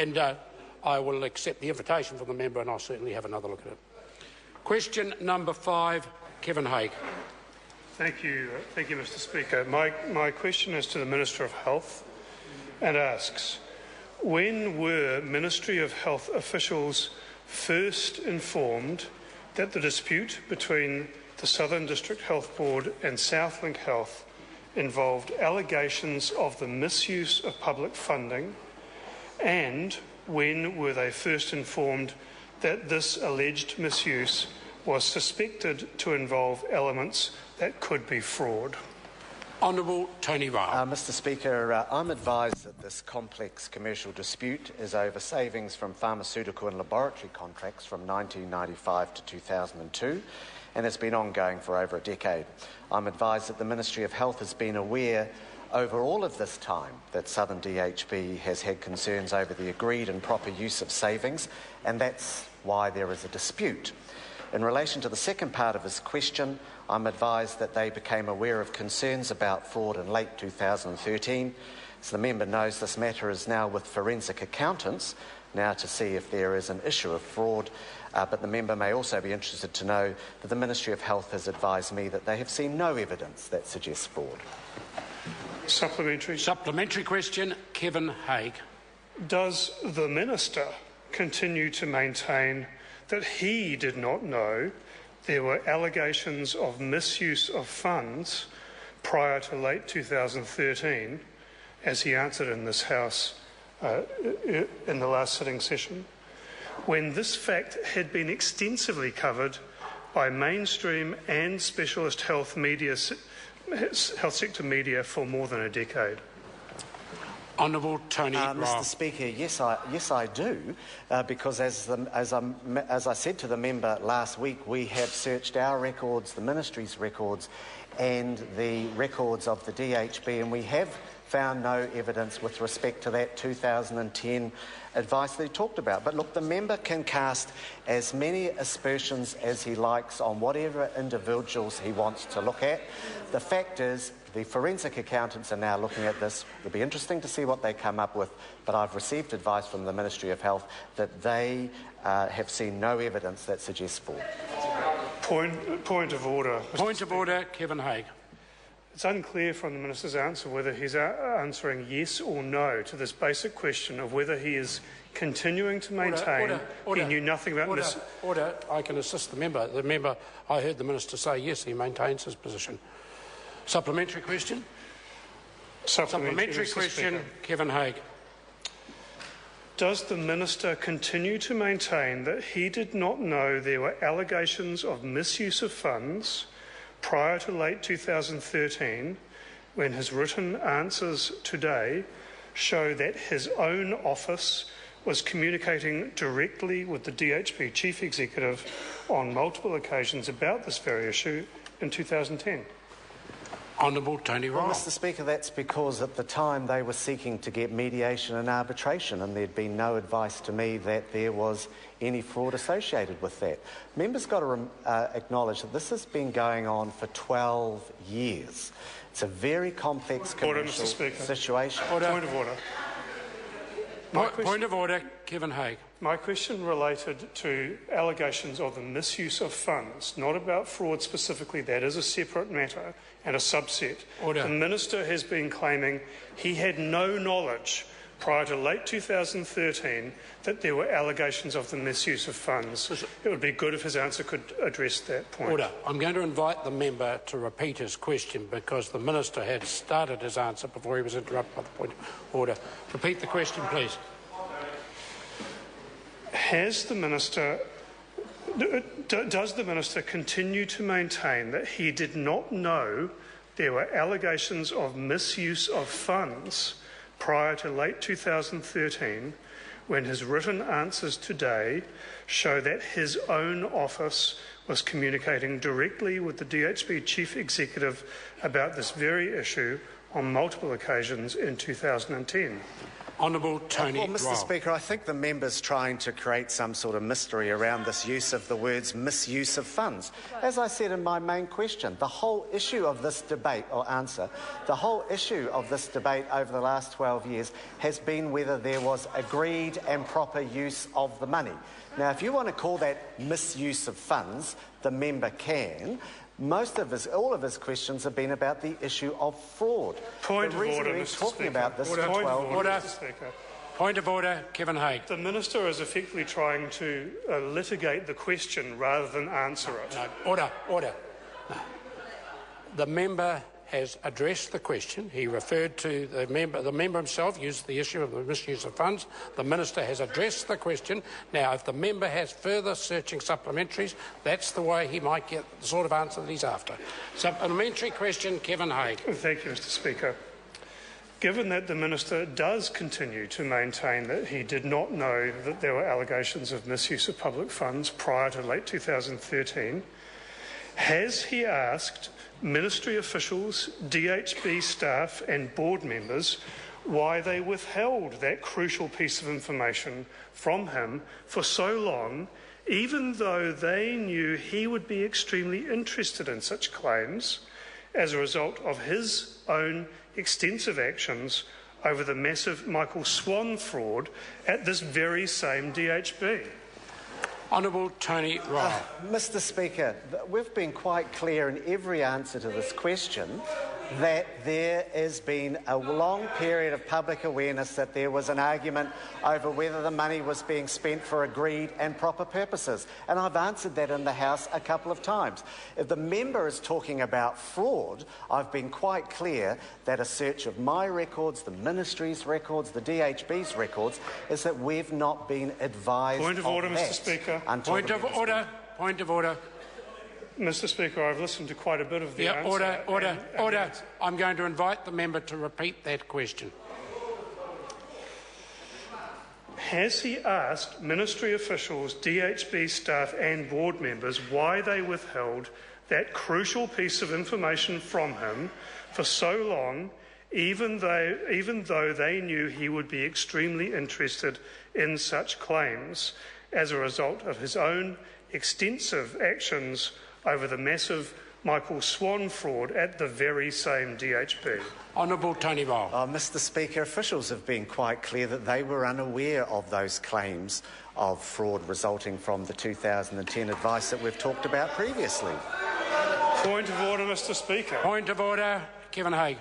And I will accept the invitation from the member, and I'll certainly have another look at it. Question number 5, Kevin Hague. Thank you, Mr. Speaker. My question is to the Minister of Health and asks, when were Ministry of Health officials first informed that the dispute between the Southern District Health Board and Southlink Health involved allegations of the misuse of public funding, and when were they first informed that this alleged misuse was suspected to involve elements that could be fraud? Honourable Tony Ryle. Mr. Speaker, I'm advised that this complex commercial dispute is over savings from pharmaceutical and laboratory contracts from 1995 to 2002, and it's been ongoing for over a decade. I'm advised that the Ministry of Health has been aware over all of this time that Southern DHB has had concerns over the agreed and proper use of savings, and that's why there is a dispute. In relation to the second part of his question, I'm advised that they became aware of concerns about fraud in late 2013. As the member knows, this matter is now with forensic accountants now to see if there is an issue of fraud, but the member may also be interested to know that the Ministry of Health has advised me that they have seen no evidence that suggests fraud. Supplementary. Supplementary question, Kevin Hague. Does the Minister continue to maintain that he did not know there were allegations of misuse of funds prior to late 2013, as he answered in this House in the last sitting session, when this fact had been extensively covered by mainstream and specialist health sector media for more than a decade? Honourable Tony Ryle. Mr. Speaker, yes, I do, because as I said to the member last week, we have searched our records, the Ministry's records, and the records of the DHB, and we have found no evidence with respect to that 2010 advice that he talked about. But look, the member can cast as many aspersions as he likes on whatever individuals he wants to look at. The fact is, the forensic accountants are now looking at this. It'll be interesting to see what they come up with, but I've received advice from the Ministry of Health that they have seen no evidence that suggests fraud. Point of order. Point of order, Kevin Hague. It's unclear from the Minister's answer whether he's answering yes or no to this basic question of whether he is continuing to maintain he knew nothing about this. Order. I can assist the member. I heard the Minister say yes, he maintains his position. Supplementary question? Supplementary question, Kevin Hague. Does the Minister continue to maintain that he did not know there were allegations of misuse of funds prior to late 2013, when his written answers today show that his own office was communicating directly with the DHB Chief Executive on multiple occasions about this very issue in 2010? Honourable Tony Ryle. Well, Mr. Speaker, that's because at the time they were seeking to get mediation and arbitration, and there'd been no advice to me that there was any fraud associated with that. Members got to acknowledge that this has been going on for 12 years. It's a very complex commercial situation. Point of order. Point of order, Kevin Hague. My question related to allegations of the misuse of funds, not about fraud specifically. That is a separate matter and a subset. Order. The Minister has been claiming he had no knowledge prior to late 2013 that there were allegations of the misuse of funds. It would be good if his answer could address that point. Order. I'm going to invite the member to repeat his question because the Minister had started his answer before he was interrupted by the point of order. Repeat the question, please. Does the Minister continue to maintain that he did not know there were allegations of misuse of funds prior to late 2013, when his written answers today show that his own office was communicating directly with the DHB Chief Executive about this very issue on multiple occasions in 2010? Honourable Tony Well, Mr. Ryle. Speaker, I think the member's trying to create some sort of mystery around this use of the words misuse of funds. As I said in my main question, the whole issue of this debate, the whole issue of this debate over the last 12 years has been whether there was agreed and proper use of the money. Now, if you want to call that misuse of funds, the member can. All of his questions have been about the issue of fraud. Point the of reason order, we're Mr. talking Speaker. about this Point for of 12 order, years. Mr. Speaker. Point of order, Kevin Hague. The Minister is effectively trying to litigate the question rather than answer it. No, order. No. The member has addressed the question. He referred to the member himself used the issue of the misuse of funds. The Minister has addressed the question. Now, if the member has further searching supplementaries, that's the way he might get the sort of answer that he's after. Supplementary question, Kevin Hague. Thank you, Mr. Speaker. Given that the Minister does continue to maintain that he did not know that there were allegations of misuse of public funds prior to late 2013, has he asked Ministry officials, DHB staff and board members why they withheld that crucial piece of information from him for so long, even though they knew he would be extremely interested in such claims as a result of his own extensive actions over the massive Michael Swan fraud at this very same DHB? Honourable Tony Ryle. Mr. Speaker, we've been quite clear in every answer to this question that there has been a long period of public awareness that there was an argument over whether the money was being spent for agreed and proper purposes. And I've answered that in the House a couple of times. If the member is talking about fraud, I've been quite clear that a search of my records, the Ministry's records, the DHB's records, is that we've not been advised Point of order, that Mr. Speaker. Point of order. Mr. Speaker, I've listened to quite a bit of the answer. Order. I'm going to invite the member to repeat that question. Has he asked Ministry officials, DHB staff and board members why they withheld that crucial piece of information from him for so long, even though they knew he would be extremely interested in such claims as a result of his own extensive actions over the massive Michael Swan fraud at the very same DHB? Honourable Tony Ryle. Mr. Speaker, officials have been quite clear that they were unaware of those claims of fraud resulting from the 2010 advice that we've talked about previously. Point of order, Mr. Speaker. Point of order, Kevin Hague.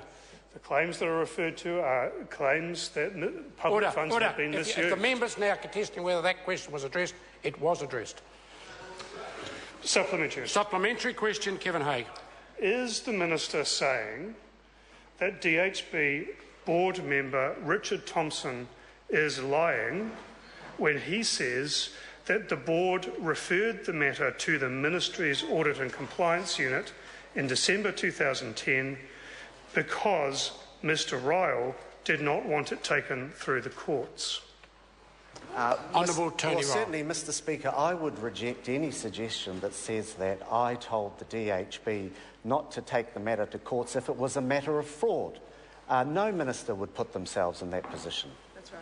The claims that are referred to are claims that public funds have been misused. If the member's now contesting whether that question was addressed, it was addressed. Supplementary. Supplementary question, Kevin Hague. Is the Minister saying that DHB board member Richard Thompson is lying when he says that the board referred the matter to the Ministry's Audit and Compliance Unit in December 2010 because Mr. Ryle did not want it taken through the courts? Honourable Tony Ryle. Certainly, Mr. Speaker, I would reject any suggestion that says that I told the DHB not to take the matter to courts if it was a matter of fraud. No minister would put themselves in that position. That's right.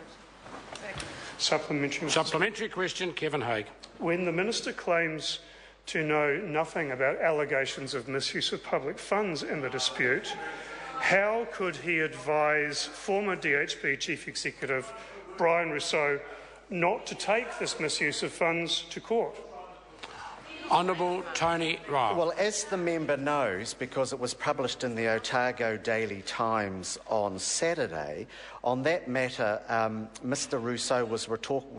Thank you. Supplementary question, Kevin Hague. When the Minister claims to know nothing about allegations of misuse of public funds in the dispute, how could he advise former DHB Chief Executive Brian Rousseau not to take this misuse of funds to court? Honourable Tony Ryle. Well, as the member knows, because it was published in the Otago Daily Times on Saturday, on that matter, Mr. Rousseau was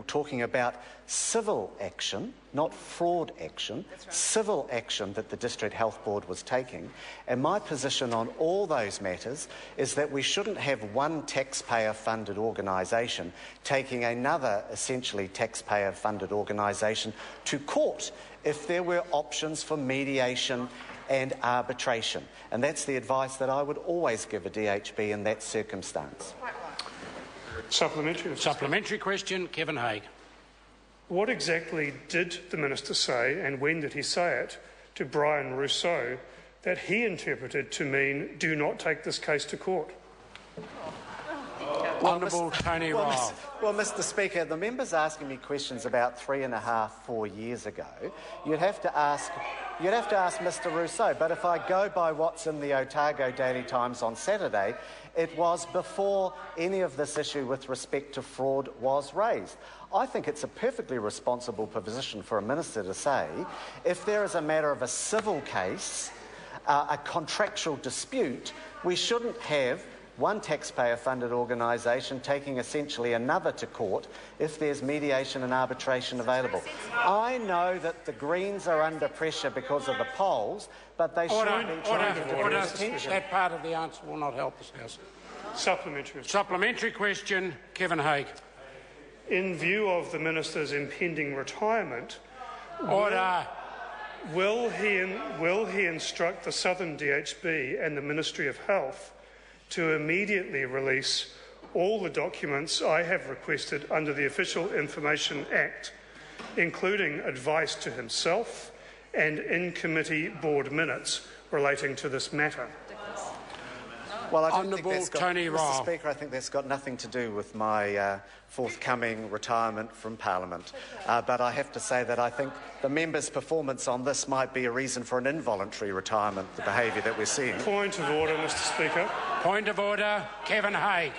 talking about civil action, not fraud action, right. Civil action that the District Health Board was taking. And my position on all those matters is that we shouldn't have one taxpayer-funded organisation taking another essentially taxpayer-funded organisation to court if there were options for mediation and arbitration. And that's the advice that I would always give a DHB in that circumstance. Supplementary question, Kevin Hague. What exactly did the Minister say, and when did he say it, to Brian Rousseau that he interpreted to mean do not take this case to court? Honourable Tony Ryle. Well, Mr. Speaker, the member's asking me questions about 3.5, 4 years ago. You'd have to ask Mr. Rousseau. But if I go by what's in the Otago Daily Times on Saturday, it was before any of this issue with respect to fraud was raised. I think it's a perfectly responsible position for a minister to say, if there is a matter of a civil case, a contractual dispute, we shouldn't have one taxpayer-funded organisation taking essentially another to court if there's mediation and arbitration available. I know that the Greens are under pressure because of the polls, but they shouldn't be trying to divert attention. That part of the answer will not help this House. Supplementary. Supplementary question, Kevin Hague. In view of the minister's impending retirement, Order. will he instruct the Southern DHB and the Ministry of Health to immediately release all the documents I have requested under the Official Information Act, including advice to himself and in-committee board minutes relating to this matter? Well, Honourable Tony Ryle. Mr. Speaker, I think that's got nothing to do with my forthcoming retirement from Parliament. But I have to say that I think the member's performance on this might be a reason for an involuntary retirement, the behaviour that we're seeing. Point of order, Mr. Speaker. Point of order, Kevin Hague.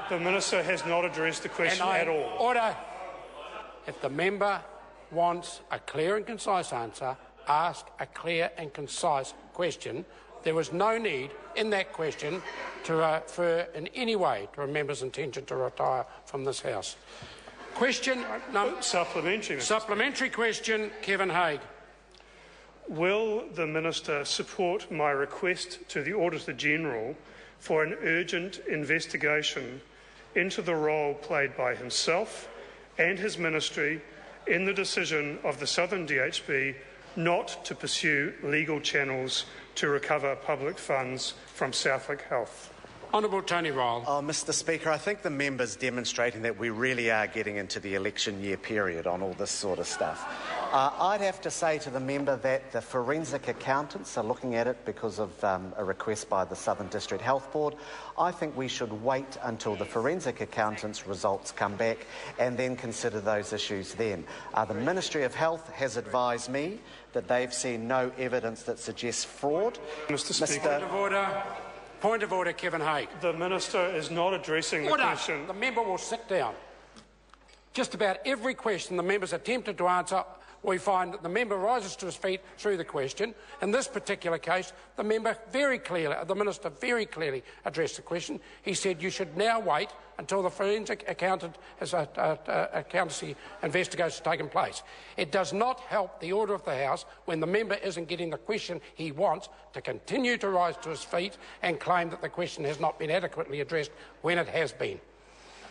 The minister has not addressed the question at all. Order. If the member wants a clear and concise answer, ask a clear and concise question. There was no need in that question to refer in any way to a member's intention to retire from this House. Question number... Supplementary. Supplementary question, Kevin Hague. Will the minister support my request to the Auditor-General for an urgent investigation into the role played by himself and his ministry in the decision of the Southern DHB not to pursue legal channels to recover public funds from Southwick Health? Honourable Tony Ryle. Mr. Speaker, I think the member's demonstrating that we really are getting into the election year period on all this sort of stuff. I'd have to say to the member that the forensic accountants are looking at it because of a request by the Southern District Health Board. I think we should wait until the forensic accountants' results come back and then consider those issues then. The Ministry of Health has advised me that they've seen no evidence that suggests fraud. Mr. Speaker. Point of order. Point of order, Kevin Hague. The minister is not addressing the question. The member will sit down. Just about every question the member's attempted to answer, we find that the member rises to his feet through the question. In this particular case, the minister very clearly addressed the question. He said you should now wait until the forensic accountant has accountancy investigation taken place. It does not help the order of the House when the member isn't getting the question he wants to continue to rise to his feet and claim that the question has not been adequately addressed when it has been.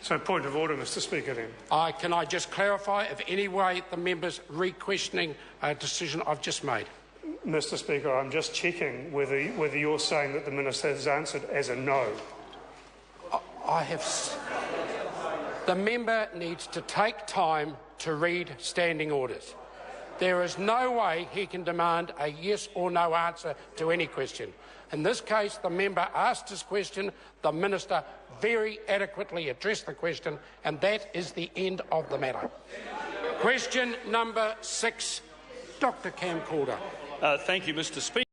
So, point of order, Mr. Speaker, then. Can I just clarify if any way the member's re-questioning a decision I've just made? Mr. Speaker, I'm just checking whether you're saying that the minister has answered as a no. The member needs to take time to read standing orders. There is no way he can demand a yes or no answer to any question. In this case, the member asked his question, the minister very adequately addressed the question, and that is the end of the matter. Question number 6, Dr. Cam Calder. Thank you, Mr. Speaker.